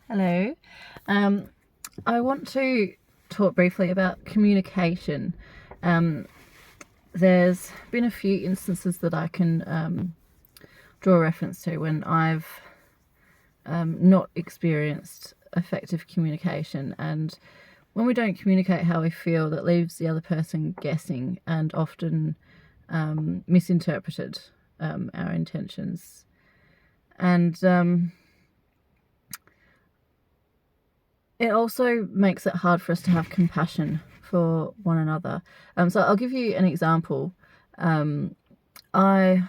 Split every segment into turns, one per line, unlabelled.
Hello. I want to talk briefly about communication. There's been a few instances that I can draw reference to when I've not experienced effective communication, and when we don't communicate how we feel, that leaves the other person guessing and often misinterpreted our intentions. And it also makes it hard for us to have compassion for one another. So I'll give you an example. I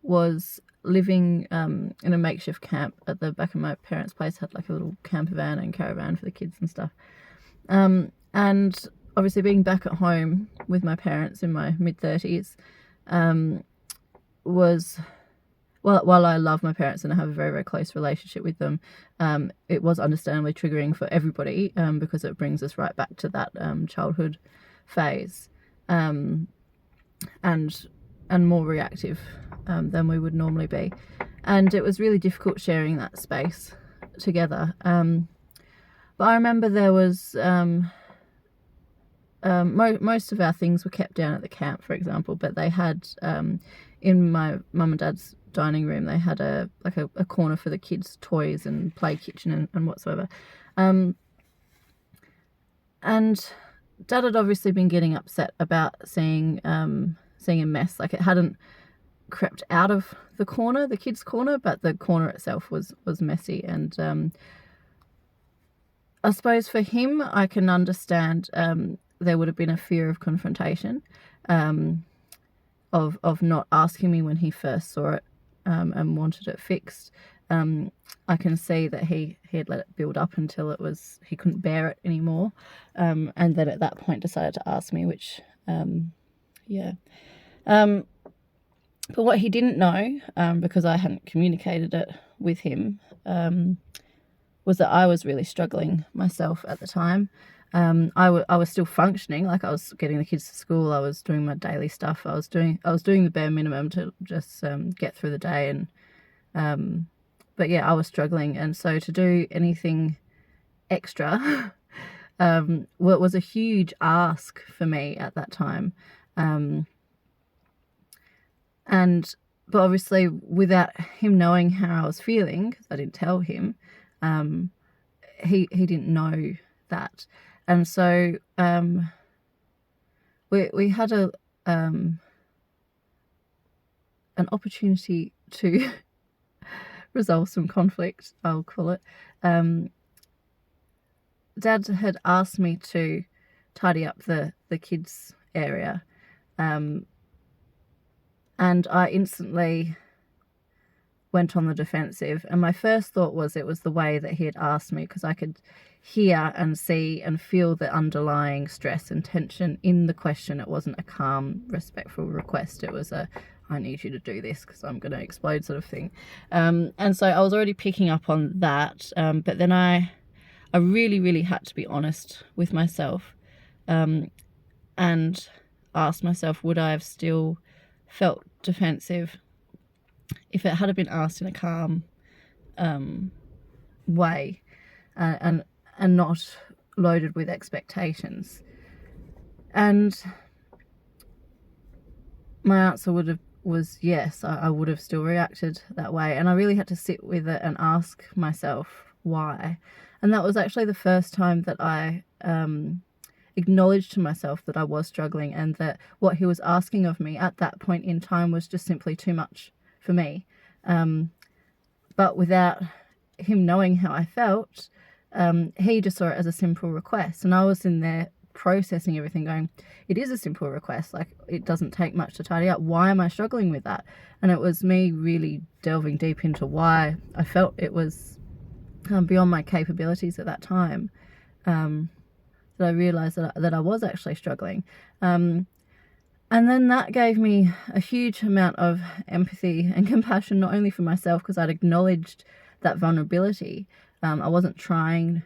was living in a makeshift camp at the back of my parents' place. Had like a little camper van and caravan for the kids and stuff. And obviously being back at home with my parents in my mid-30s was... Well, while I love my parents and I have a very, very close relationship with them, it was understandably triggering for everybody because it brings us right back to that childhood phase, and more reactive than we would normally be. And it was really difficult sharing that space together. But I remember there was most of our things were kept down at the camp, for example, but they had in my mum and dad's dining room, they had a corner for the kids' toys and play kitchen and whatsoever. And Dad had obviously been getting upset about seeing a mess. Like, it hadn't crept out of the corner, the kids' corner, but the corner itself was messy. And I suppose for him, I can understand there would have been a fear of confrontation, of not asking me when he first saw it and wanted it fixed. I can see that he had let it build up until he couldn't bear it anymore, and then at that point decided to ask me, which but what he didn't know, because I hadn't communicated it with him, was that I was really struggling myself at the time. I was still functioning, like I was getting the kids to school, I was doing my daily stuff, I was doing the bare minimum to just get through the day, and but yeah, I was struggling, and so to do anything extra was a huge ask for me at that time. But obviously without him knowing how I was feeling, because I didn't tell him, he didn't know that. And so we had an opportunity to resolve some conflict, I'll call it. Dad had asked me to tidy up the kids' area, and I instantly went on the defensive. And my first thought was it was the way that he had asked me, because I could hear and see and feel the underlying stress and tension in the question. It wasn't a calm, respectful request. It was I need you to do this because I'm going to explode sort of thing. And so I was already picking up on that. But then I really, really had to be honest with myself, and ask myself, would I have still felt defensive if it had been asked in a calm way, and not loaded with expectations? And my answer was yes, I would have still reacted that way. And I really had to sit with it and ask myself why. And that was actually the first time that I acknowledged to myself that I was struggling, and that what he was asking of me at that point in time was just simply too much for me. But without him knowing how I felt, he just saw it as a simple request. And I was in there processing everything, going, it is a simple request, like it doesn't take much to tidy up. Why am I struggling with that? And it was me really delving deep into why I felt it was beyond my capabilities at that time, that I realised that I was actually struggling. And then that gave me a huge amount of empathy and compassion, not only for myself, because I'd acknowledged that vulnerability. I wasn't trying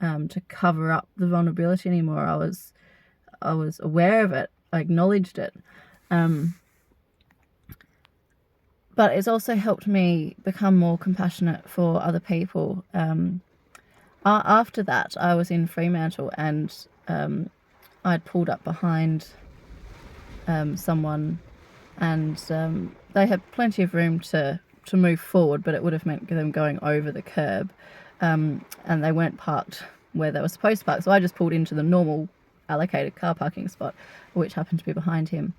to cover up the vulnerability anymore. I was aware of it. I acknowledged it. But it's also helped me become more compassionate for other people. after that, I was in Fremantle, and I'd pulled up behind someone, and they had plenty of room to move forward, but it would have meant them going over the curb, and they weren't parked where they were supposed to park. So I just pulled into the normal allocated car parking spot, which happened to be behind him.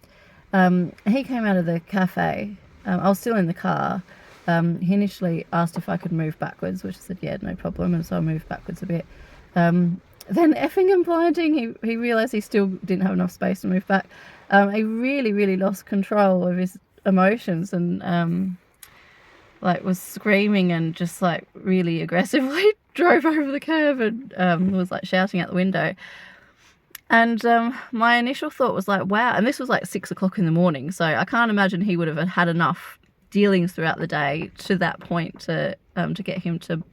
He came out of the cafe. I was still in the car. He initially asked if I could move backwards, which I said, yeah, no problem. And so I moved backwards a bit. Then effing and blinding, he realised he still didn't have enough space to move back. He really, really lost control of his emotions, and like was screaming and just like really aggressively drove over the curb, and was like shouting out the window. And my initial thought was like, wow. And this was like 6 o'clock in the morning, so I can't imagine he would have had enough dealings throughout the day to that point to get him to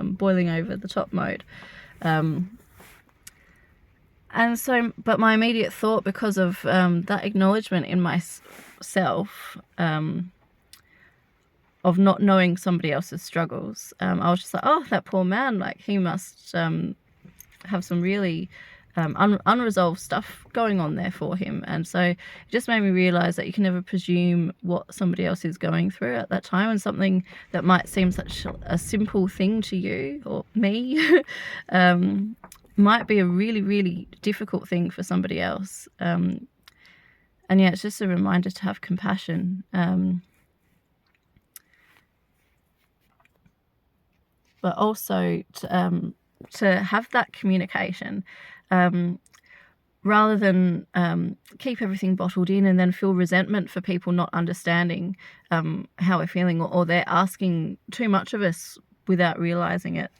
boiling over the top mode. And so, but my immediate thought, because of that acknowledgement in myself, of not knowing somebody else's struggles, I was just like, oh, that poor man, like he must have some really unresolved stuff going on there for him. And so it just made me realize that you can never presume what somebody else is going through at that time, and something that might seem such a simple thing to you or me might be a really, really difficult thing for somebody else. And yeah, it's just a reminder to have compassion, but also to have that communication, rather than keep everything bottled in and then feel resentment for people not understanding how we're feeling, or they're asking too much of us without realizing it,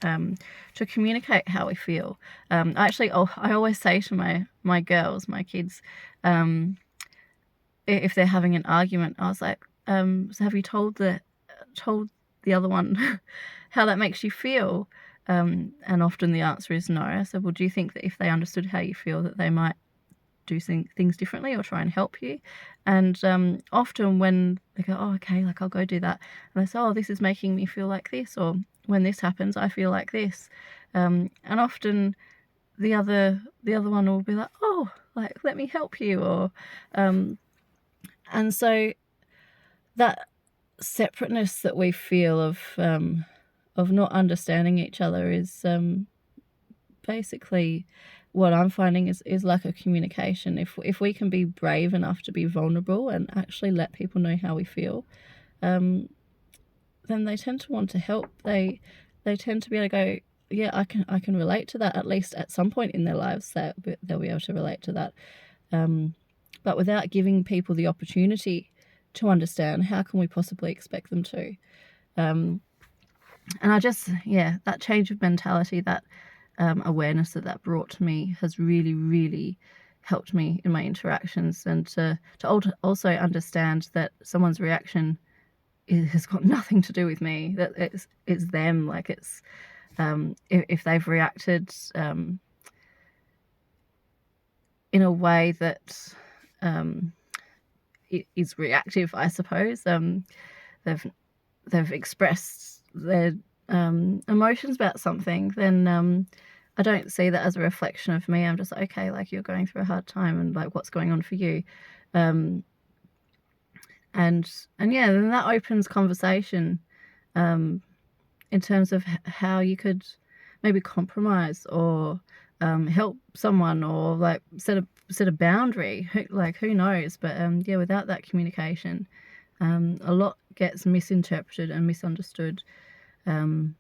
to communicate how we feel. I always say to my girls, my kids, if they're having an argument, I was like, so have you told the other one how that makes you feel? And often the answer is no. I said, well, do you think that if they understood how you feel, that they might do things differently or try and help you? And often when they go, oh, okay, like I'll go do that, and they say, oh, this is making me feel like this, or when this happens, I feel like this. And often the other one will be like, oh, like let me help you, or and so that separateness that we feel of not understanding each other is basically what I'm finding is lack of communication. If we can be brave enough to be vulnerable and actually let people know how we feel, then they tend to want to help. They tend to be able to go, yeah, I can relate to that. At least at some point in their lives, they'll be able to relate to that. But without giving people the opportunity to understand, how can we possibly expect them to? And I just, yeah, that change of mentality, that awareness that brought to me has really, really helped me in my interactions, and to also understand that someone's reaction has got nothing to do with me, that it's them. Like it's if they've reacted in a way that is reactive, I suppose, they've expressed their emotions about something, then I don't see that as a reflection of me. I'm just like, okay, like you're going through a hard time, and like what's going on for you, and yeah, then that opens conversation in terms of how you could maybe compromise, or help someone, or like set a boundary. Who knows? But yeah, without that communication, a lot gets misinterpreted and misunderstood. And